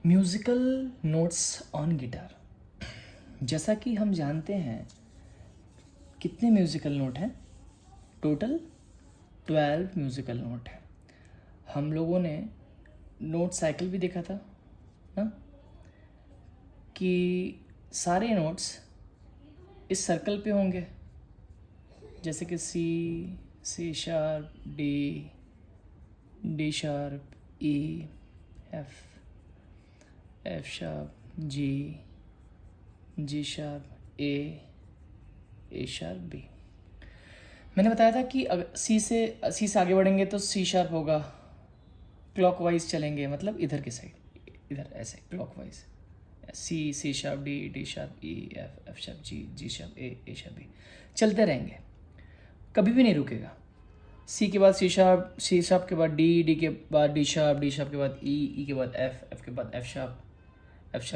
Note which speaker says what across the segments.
Speaker 1: Musical notes on guitar. जैसा कि हम जानते हैं कितने म्यूज़िकल नोट हैं, टोटल 12 म्यूज़िकल नोट हैं। हम लोगों ने नोट साइकिल भी देखा था ना, कि सारे नोट्स इस सर्कल पे होंगे, जैसे कि सी sharp, D sharp, E, F sharp, G sharp, A sharp, B. मैंने बताया था कि अगर सी से आगे बढ़ेंगे तो सी शार्प होगा, क्लॉकवाइज चलेंगे, मतलब इधर की साइड, इधर ऐसे clockwise, C sharp, D sharp, E, F sharp, G sharp, A sharp, B, चलते रहेंगे, कभी भी नहीं रुकेगा। सी के बाद सी शार्प के बाद डी के बाद डी शार्प के बाद ई के बाद एफ के बाद एफ शार्प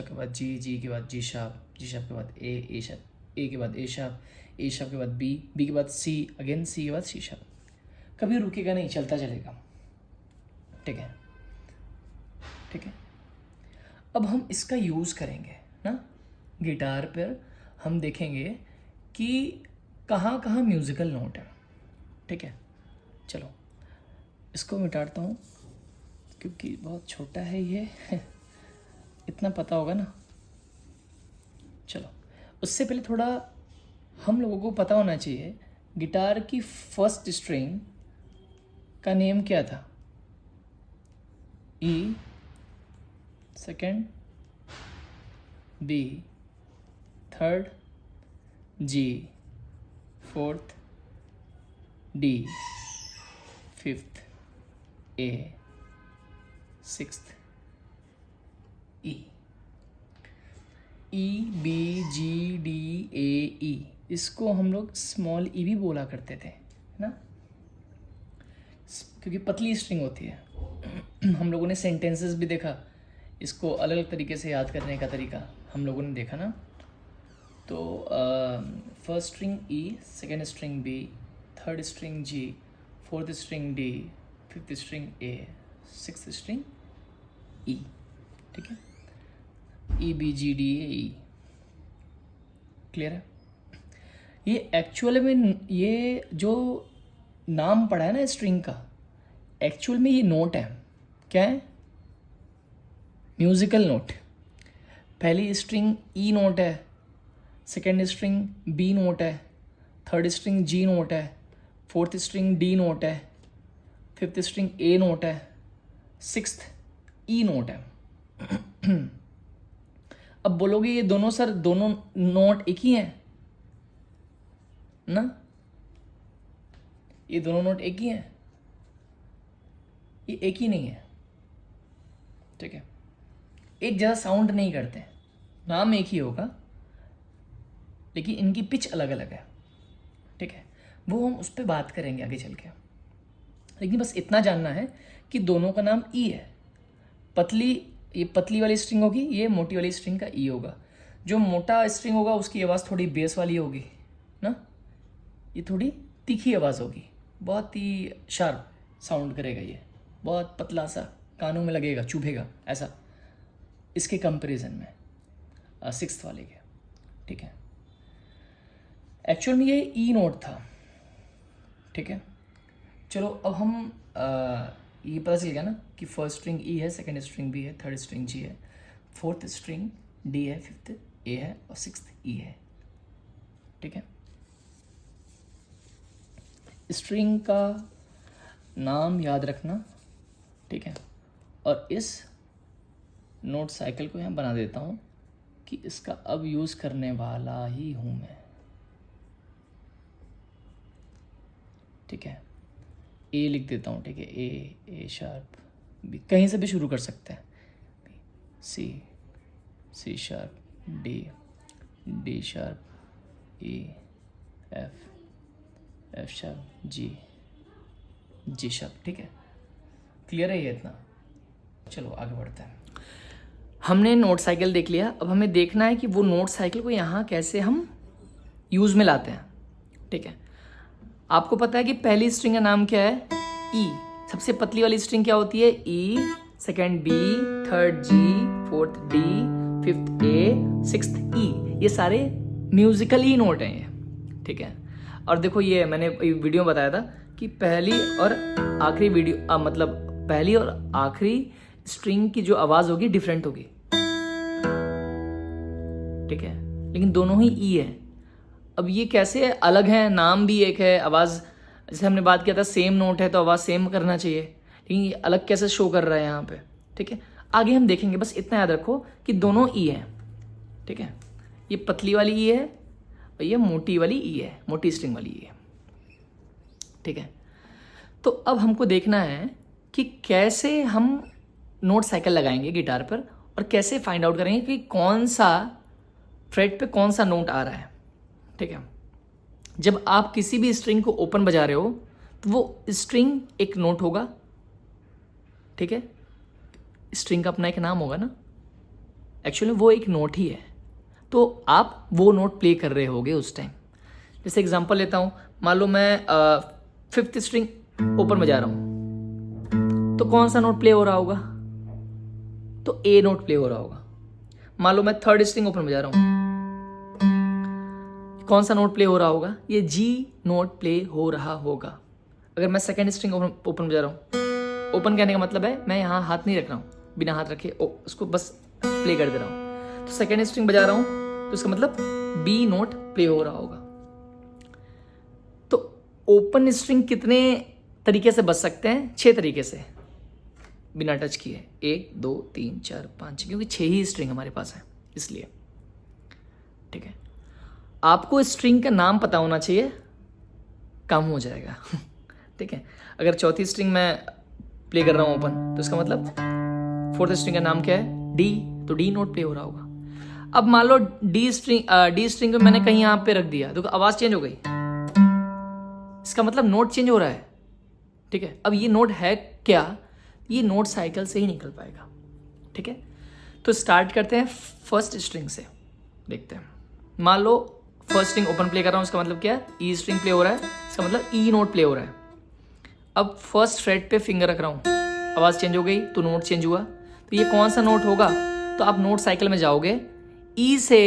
Speaker 1: के बाद जी के बाद जी शार्प के बाद ए शार्प, ए के बाद ए शार्प के बाद बी के बाद सी, अगेन सी के बाद सी शार्प। कभी रुकेगा नहीं, चलता चलेगा। ठीक है। अब हम इसका यूज़ करेंगे ना गिटार पर। हम देखेंगे कि कहाँ कहाँ म्यूज़िकल नोट है। ठीक है, चलो इसको मिटाता हूँ क्योंकि बहुत छोटा है ये इतना पता होगा ना। चलो, उससे पहले थोड़ा हम लोगों को पता होना चाहिए गिटार की फर्स्ट स्ट्रिंग का नेम क्या था। E, second B, third G, fourth D, fifth A, sixth E B G D A E. इसको हम लोग स्मॉल ई भी बोला करते थे ना, क्योंकि पतली स्ट्रिंग होती है। हम लोगों ने सेंटेंसेस भी देखा, इसको अलग अलग तरीके से याद करने का तरीका हम लोगों ने देखा ना। तो first string E, second string B, third string G, fourth string D, fifth string A, sixth string E. ठीक है, E B G D A E. Clear है? ये एक्चुअल में ये जो नाम पड़ा है ना स्ट्रिंग का, एक्चुअल में ये नोट है। क्या है? Musical note. पहली स्ट्रिंग ई नोट है, सेकेंड स्ट्रिंग बी नोट है, थर्ड स्ट्रिंग जी नोट है, फोर्थ स्ट्रिंग डी नोट है, फिफ्थ स्ट्रिंग ए नोट है, सिक्स्थ ई नोट है। अब बोलोगे ये दोनों सर दोनों नोट एक ही हैं ना? ये दोनों नोट एक ही हैं? ये एक ही नहीं है। ठीक है, एक जैसा साउंड नहीं करते, नाम एक ही होगा लेकिन इनकी पिच अलग अलग है। ठीक है, वो हम उस पर बात करेंगे आगे चल के। लेकिन बस इतना जानना है कि दोनों का नाम ई है। ये पतली वाली स्ट्रिंग होगी, ये मोटी वाली स्ट्रिंग का ई होगा। जो मोटा स्ट्रिंग होगा उसकी आवाज़ थोड़ी बेस वाली होगी ना, ये थोड़ी तीखी आवाज़ होगी, बहुत ही शार्प साउंड करेगा, ये बहुत पतला सा कानों में लगेगा, चुभेगा ऐसा, इसके कंपैरिजन में सिक्स्थ वाले के। ठीक है, एक्चुअल में ये ई नोट था। ठीक है, चलो अब हम ये पता चल गया ना कि फर्स्ट स्ट्रिंग ई है, सेकंड स्ट्रिंग बी है, थर्ड स्ट्रिंग जी है, फोर्थ स्ट्रिंग डी है, फिफ्थ ए है और सिक्स्थ ई है। ठीक है, स्ट्रिंग का नाम याद रखना। ठीक है, और इस नोट साइकिल को यहाँ बना देता हूँ कि इसका अब यूज़ करने वाला ही हूँ मैं। ठीक है, ए लिख देता हूँ। ठीक है, ए शार्प, बी, कहीं से भी शुरू कर सकते हैं, सी sharp, D sharp, E, F sharp, G sharp. ठीक है, क्लियर है ये इतना? चलो आगे बढ़ते हैं। हमने नोट साइकिल देख लिया, अब हमें देखना है कि वो नोट साइकिल को यहाँ कैसे हम यूज़ में लाते हैं। ठीक है, आपको पता है कि पहली स्ट्रिंग का नाम क्या है? ई। सबसे पतली वाली स्ट्रिंग क्या होती है? ई, second B, third G, fourth D, fifth A, sixth ई। ये सारे म्यूजिकल ई नोट हैं ये, ठीक है। और देखो ये मैंने वीडियो में बताया था कि पहली और आखिरी मतलब पहली और आखिरी स्ट्रिंग की जो आवाज होगी डिफरेंट होगी, ठीक है, लेकिन दोनों ही ई है। अब ये कैसे अलग है, नाम भी एक है, आवाज जैसे हमने बात किया था सेम नोट है तो आवाज सेम करना चाहिए, लेकिन ये अलग कैसे शो कर रहा है यहाँ पे, ठीक है। आगे हम देखेंगे, बस इतना याद रखो कि दोनों ई है, ठीक है। ये पतली वाली ई है और ये मोटी वाली ई है, मोटी स्ट्रिंग वाली ई है, ठीक है। तो अब हमको देखना है कि कैसे हम नोट साइकिल लगाएंगे गिटार पर और कैसे फाइंड आउट करेंगे कि कौन सा फ्रेट पे कौन सा नोट आ रहा है, ठीक है। जब आप किसी भी स्ट्रिंग को ओपन बजा रहे हो तो वो स्ट्रिंग एक नोट होगा, ठीक है। स्ट्रिंग का अपना एक नाम होगा ना, एक्चुअली वो एक नोट ही है, तो आप वो नोट प्ले कर रहे होगे उस टाइम। जैसे एग्जांपल लेता हूँ, मान लो मैं फिफ्थ स्ट्रिंग ओपन बजा रहा हूँ, तो कौन सा नोट प्ले हो रहा होगा, तो ए नोट प्ले हो रहा होगा। मान लो मैं थर्ड स्ट्रिंग ओपन बजा रहा हूँ, कौन सा नोट प्ले हो रहा होगा, ये जी नोट प्ले हो रहा होगा। अगर मैं सेकेंड स्ट्रिंग ओपन बजा रहा हूँ, ओपन कहने का मतलब है मैं यहाँ हाथ नहीं रख रहा हूँ, बिना हाथ रखे उसको बस प्ले कर दे रहा हूँ, तो सेकेंड स्ट्रिंग बजा रहा हूँ तो इसका मतलब बी नोट प्ले हो रहा होगा। तो ओपन स्ट्रिंग कितने तरीके से बज सकते हैं? 6 तरीके से बिना टच किए, 1 2 3 4 5, क्योंकि 6 ही स्ट्रिंग हमारे पास है इसलिए, ठीक है। आपको स्ट्रिंग का नाम पता होना चाहिए, काम हो जाएगा ठीक है। अगर चौथी स्ट्रिंग में प्ले कर रहा हूँ ओपन, तो इसका मतलब फोर्थ स्ट्रिंग का नाम क्या है, डी, तो डी नोट प्ले हो रहा होगा। अब मान लो डी स्ट्रिंग को मैंने कहीं यहाँ पे रख दिया तो आवाज चेंज हो गई, इसका मतलब नोट चेंज हो रहा है, ठीक है। अब ये नोट है क्या, ये नोट साइकिल से ही निकल पाएगा, ठीक है। तो स्टार्ट करते हैं फर्स्ट स्ट्रिंग से, देखते हैं। मान लो फर्स्ट स्ट्रिंग ओपन प्ले कर रहा हूँ, इसका मतलब क्या है, ई स्ट्रिंग प्ले हो रहा है, इसका मतलब ई नोट प्ले हो रहा है। अब फर्स्ट फ्रेट पे फिंगर रख रहा हूँ, आवाज़ चेंज हो गई तो नोट चेंज हुआ, तो ये कौन सा नोट होगा, तो आप नोट साइकिल में जाओगे, ई से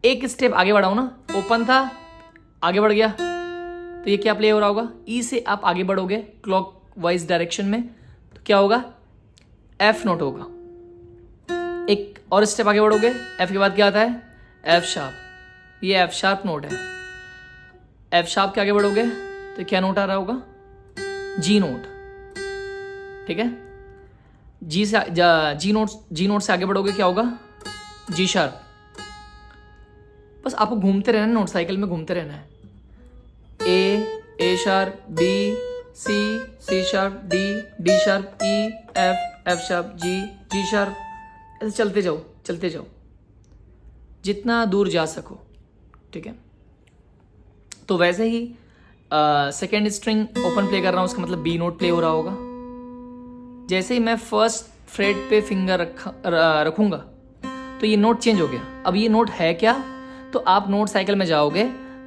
Speaker 1: एक स्टेप आगे बढ़ाओ ना, ओपन था आगे बढ़ गया, तो ये क्या प्ले हो रहा होगा, ई से आप आगे बढ़ोगे क्लॉक वाइज डायरेक्शन में, तो क्या होगा, एफ नोट होगा। एक और स्टेप आगे बढ़ोगे, एफ के बाद क्या आता है, एफ शार्प, ये एफ शार्प नोट है। एफ शार्प के आगे बढ़ोगे तो क्या नोट आ रहा होगा, जी नोट, ठीक है। जी नोट से आगे बढ़ोगे क्या होगा, जी शार्प। बस आपको घूमते रहना है, नोट साइकिल में घूमते रहना है, A sharp, B, C sharp, D sharp, E, F sharp, G sharp, ऐसे चलते जाओ जितना दूर जा सको, ठीक है। तो वैसे ही सेकेंड स्ट्रिंग ओपन प्ले कर रहा हूँ, उसका मतलब बी नोट प्ले हो रहा होगा। जैसे ही मैं फर्स्ट फ्रेट पे फिंगर रखूंगा तो ये नोट चेंज हो गया। अब ये नोट है क्या, तो आप नोट साइकिल में जाओगे,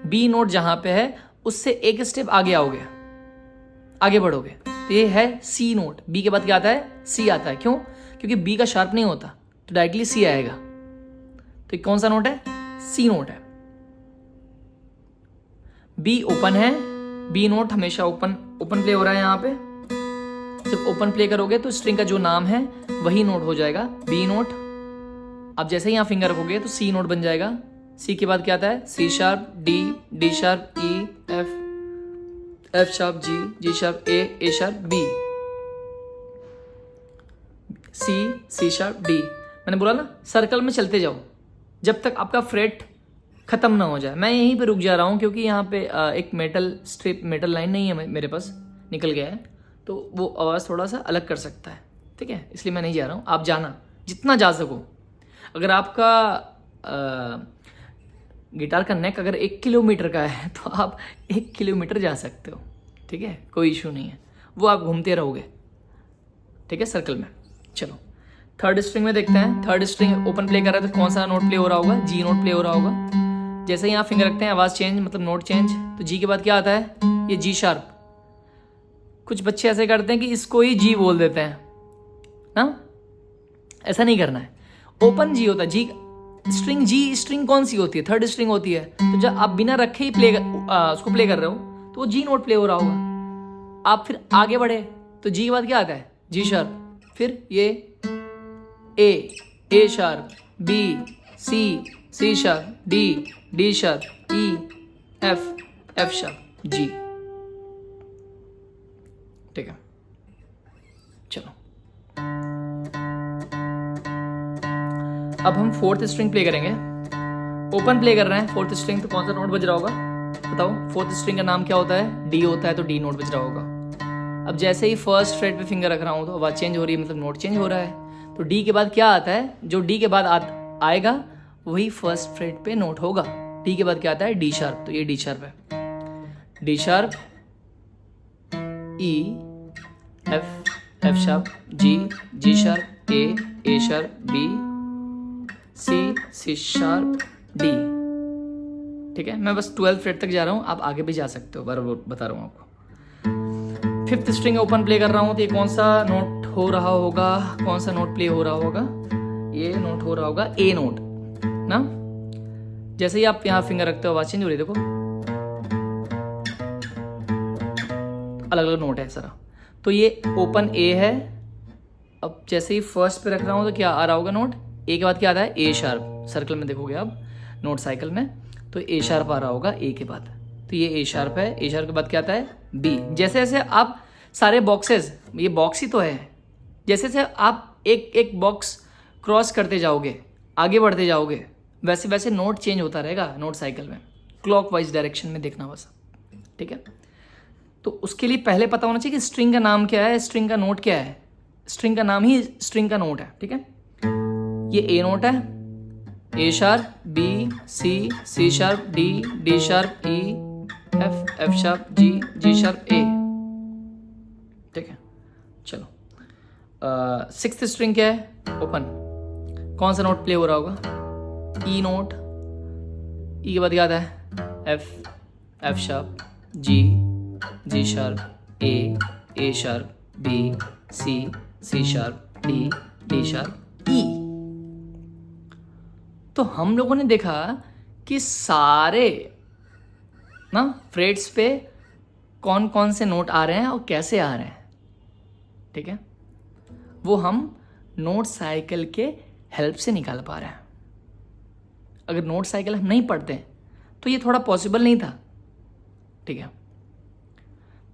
Speaker 1: बी नोट जहां पे है उससे एक स्टेप आगे आओगे, आगे बढ़ोगे, तो ये है सी नोट। बी के बाद क्या आता है, सी आता है। क्यों? क्योंकि बी का शार्प नहीं होता, तो डायरेक्टली सी आएगा। तो कौन सा नोट है, सी नोट है। बी ओपन है, बी नोट हमेशा ओपन प्ले हो रहा है। यहाँ पे जब ओपन प्ले करोगे तो स्ट्रिंग का जो नाम है वही नोट हो जाएगा, बी नोट। अब जैसे ही यहाँ फिंगर रखोगे तो सी नोट बन जाएगा। सी के बाद क्या आता है, C sharp, D sharp, E, F sharp, G sharp, A sharp, B, C sharp, D. मैंने बोला ना, सर्कल में चलते जाओ जब तक आपका फ्रेट खत्म ना हो जाए। मैं यहीं पे रुक जा रहा हूँ क्योंकि यहाँ पे एक मेटल लाइन नहीं है मेरे पास, निकल गया है, तो वो आवाज़ थोड़ा सा अलग कर सकता है, ठीक है, इसलिए मैं नहीं जा रहा हूँ। आप जाना जितना जा सको। अगर आपका गिटार का नेक अगर 1 किलोमीटर का है तो आप 1 किलोमीटर जा सकते हो, ठीक है, कोई इशू नहीं है। वो आप घूमते रहोगे, ठीक है, सर्कल में। चलो थर्ड स्ट्रिंग में देखते हैं। थर्ड स्ट्रिंग ओपन प्ले कर रहा है तो कौन सा नोट प्ले हो रहा होगा, जी नोट प्ले हो रहा होगा। जैसे ही आप फिंगर रखते हैं आवाज़ चेंज, मतलब नोट चेंज। तो जी के बाद क्या आता है, ये जी शार्प। कुछ बच्चे ऐसे करते हैं कि इसको ही जी बोल देते हैं,
Speaker 2: ना, ऐसा नहीं करना है। ओपन जी होता है, जी स्ट्रिंग, जी स्ट्रिंग कौन सी होती है, थर्ड स्ट्रिंग होती है। तो जब आप बिना रखे ही उसको प्ले कर रहे हो तो वो जी नोट प्ले हो रहा होगा। आप फिर आगे बढ़े तो जी के बाद क्या आता है, जी शार्प, फिर ये A sharp, B, C sharp, D sharp, E, F sharp, G. ठीक है, चलो अब हम फोर्थ स्ट्रिंग प्ले करेंगे। ओपन प्ले कर रहे हैं फोर्थ स्ट्रिंग, तो कौन सा नोट बज रहा होगा बताओ। फोर्थ स्ट्रिंग का नाम क्या होता है, डी होता है, तो डी नोट बज रहा होगा। अब जैसे ही फर्स्ट फ्रेट पे फिंगर रख रहा हूं तो आवाज चेंज हो रही है, मतलब नोट चेंज हो रहा है। तो डी के बाद क्या आता है, जो डी के बाद आएगा वही फर्स्ट फ्रेट पे नोट होगा। डी के बाद क्या आता है, डी शार्प, तो ये डी शार्प है। D sharp, E, F sharp, G sharp, A sharp, B, C sharp, D. ठीक है, मैं बस 12th फ्रेट तक जा रहा हूं, आप आगे भी जा सकते हो, बराबर बता रहा हूं आपको। फिफ्थ स्ट्रिंग ओपन प्ले कर रहा हूं तो ये कौन सा नोट हो रहा होगा, कौन सा नोट प्ले हो रहा होगा, ये नोट हो रहा होगा ए नोट ना। जैसे ही आप यहां फिंगर रखते हो आवाज चेंज हो रही है, देखो अलग अलग नोट है सारा। तो ये ओपन ए है। अब जैसे ही फर्स्ट पे रख रहा हूं तो क्या आ रहा होगा नोट, ए के बाद क्या आता है, ए शार्प। सर्कल में देखोगे आप नोट साइकिल में, तो ए शार्प आ रहा होगा ए के बाद, तो ये ए शार्प है। ए शार्प के बाद क्या आता है, बी। जैसे जैसे आप सारे बॉक्सेस, ये बॉक्स ही तो है, जैसे जैसे आप एक एक बॉक्स क्रॉस करते जाओगे, आगे बढ़ते जाओगे, वैसे वैसे नोट चेंज होता रहेगा नोट साइकिल में, क्लॉकवाइज डायरेक्शन में देखना बस। ठीक है, तो उसके लिए पहले पता होना चाहिए कि स्ट्रिंग का नाम क्या है, स्ट्रिंग का नोट क्या है। स्ट्रिंग का नाम ही स्ट्रिंग का नोट है। ठीक है, ये ए नोट है, A sharp, B, C sharp, D sharp, E, F sharp, G sharp, A. ठीक है, चलो सिक्स्थ स्ट्रिंग क्या है, ओपन। कौन सा नोट प्ले हो रहा होगा, ई नोट। ई के बाद क्या आता है, F sharp, G sharp, A sharp, B, C sharp, D sharp, E. तो हम लोगों ने देखा कि सारे ना फ्रेट्स पे कौन कौन से नोट आ रहे हैं और कैसे आ रहे हैं। ठीक है, वो हम नोट साइकिल के हेल्प से निकाल पा रहे हैं। अगर नोट साइकिल हम नहीं पढ़ते तो ये थोड़ा पॉसिबल नहीं था। ठीक है,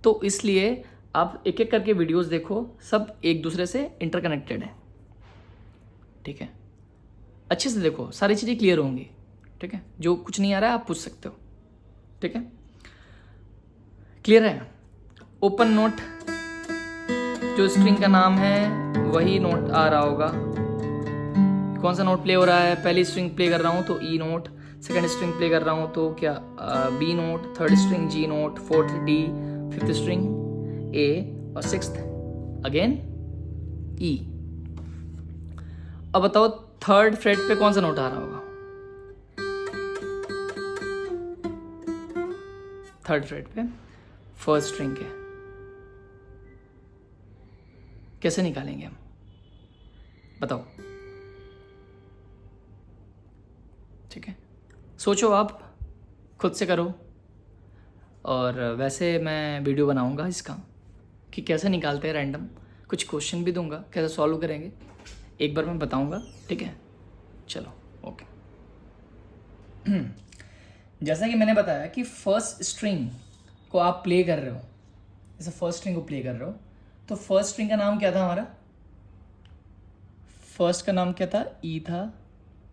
Speaker 2: तो इसलिए आप एक एक करके वीडियोस देखो, सब एक दूसरे से इंटरकनेक्टेड है। ठीक है, अच्छे से देखो, सारी चीज़ें क्लियर होंगी। ठीक है, जो कुछ नहीं आ रहा है आप पूछ सकते हो। ठीक है, क्लियर है। ओपन नोट, जो स्ट्रिंग का नाम है वही नोट आ रहा होगा। कौन सा नोट प्ले हो रहा है, पहली स्ट्रिंग प्ले कर रहा हूँ तो E note, second string play कर रहा हूँ तो क्या B note, third string G note, fourth D, fifth string A और सिक्स्थ अगेन ई। अब बताओ थर्ड फ्रेट पे कौन सा नोट आ रहा होगा, थर्ड फ्रेट पे फर्स्ट स्ट्रिंग के। कैसे निकालेंगे हम, बताओ। ठीक है, सोचो, आप खुद से करो। और वैसे मैं वीडियो बनाऊंगा इसका कि कैसे निकालते हैं रैंडम, कुछ क्वेश्चन भी दूंगा कैसे सॉल्व करेंगे, एक बार मैं बताऊंगा। ठीक है, चलो ओके।
Speaker 1: जैसा कि मैंने बताया कि फर्स्ट स्ट्रिंग को आप प्ले कर रहे हो, जैसे फर्स्ट स्ट्रिंग को प्ले कर रहे हो, तो फर्स्ट स्ट्रिंग का नाम क्या था हमारा, फर्स्ट का नाम क्या था, ई था।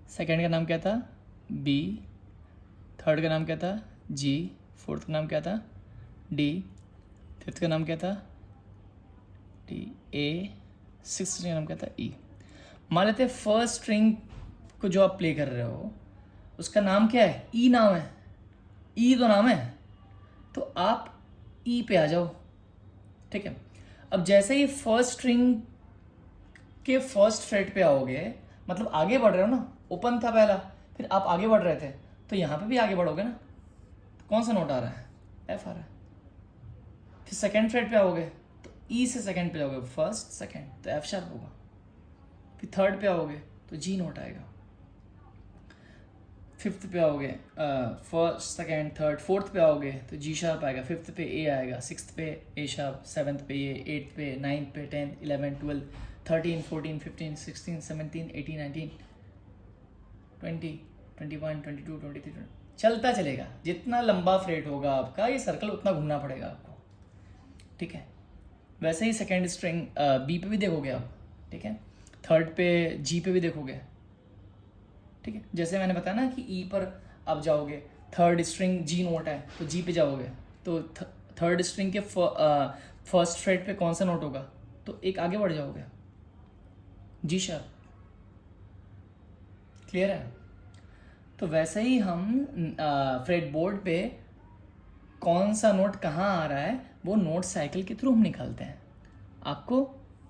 Speaker 1: सेकंड का नाम क्या था, बी। थर्ड का नाम क्या था, जी। फोर्थ का नाम क्या था, डी। फिफ्थ का नाम क्या था, डी, ए। सिक्स्थ स्ट्रिंग का नाम क्या था, ई। मान लेते हैं फर्स्ट स्ट्रिंग को जो आप प्ले कर रहे हो उसका नाम क्या है, ई नाम है, ई तो नाम है, तो आप ई पे आ जाओ। ठीक है, अब जैसे ही फर्स्ट स्ट्रिंग के फर्स्ट फ्रेट पे आओगे, मतलब आगे बढ़ रहे हो ना, ओपन था पहला, फिर आप आगे बढ़ रहे थे, तो यहाँ पे भी आगे बढ़ोगे ना, तो कौन सा नोट आ रहा है, एफ आ रहा है। फिर सेकेंड फ्रेट पे आओगे तो ई से सेकेंड पे जाओगे, फर्स्ट सेकेंड, तो एफ शार्प होगा। फिर थर्ड पे आओगे तो जी नोट आएगा, फिफ्थ पे आओगे फर्स्ट सेकेंड थर्ड, फोर्थ पे आओगे तो जी शार्प आएगा, फिफ्थ पे ए आएगा, सिक्स्थ पे ए शार्प, सेवन्थ पे ये, एट्थ पे, नाइन्थ पे, 10, 11, 12, 13, 14, 15, 16, 17, 18, 19, 20, 21, 22, 23, चलता चलेगा। जितना लंबा फ्रेट होगा आपका ये सर्कल उतना घूमना पड़ेगा आपको, ठीक है। वैसे ही सेकेंड स्ट्रिंग बी पे भी देखोगे आप, ठीक है, थर्ड पे जी पे भी देखोगे, ठीक है। जैसे मैंने बताया ना कि ई पर आप जाओगे, थर्ड स्ट्रिंग जी नोट है तो जी पे जाओगे, तो थर्ड स्ट्रिंग के फर्स्ट फ्रेट पे कौन सा नोट होगा, तो एक आगे बढ़ जाओगे, जी शार्प। क्लियर है? तो वैसे ही हम फ्रेट बोर्ड पे कौन सा नोट कहाँ आ रहा है वो नोट साइकिल के थ्रू हम निकालते हैं। आपको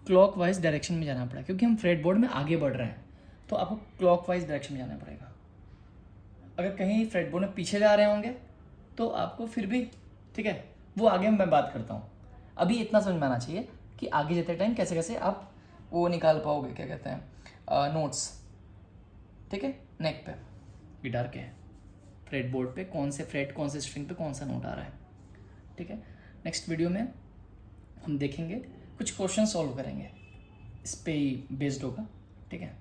Speaker 1: क्लॉकवाइज डायरेक्शन में जाना पड़ेगा क्योंकि हम फ्रेट बोर्ड में आगे बढ़ रहे हैं, तो आपको क्लॉकवाइज डायरेक्शन में जाना पड़ेगा। अगर कहीं फ्रेट बोर्ड में पीछे जा रहे होंगे तो आपको फिर भी, ठीक है, वो आगे मैं बात करता हूँ। अभी इतना समझ में आना चाहिए कि आगे जाते टाइम कैसे कैसे आप वो निकाल पाओगे, क्या कहते हैं, नोट्स, ठीक है, नेक पे गिटार के फ्रेट बोर्ड पे कौन से फ्रेट, कौन से स्ट्रिंग पे कौन सा नोट आ रहा है, ठीक है। नेक्स्ट वीडियो में हम देखेंगे, कुछ क्वेश्चन सॉल्व करेंगे, इस पे ही बेस्ड होगा, ठीक है।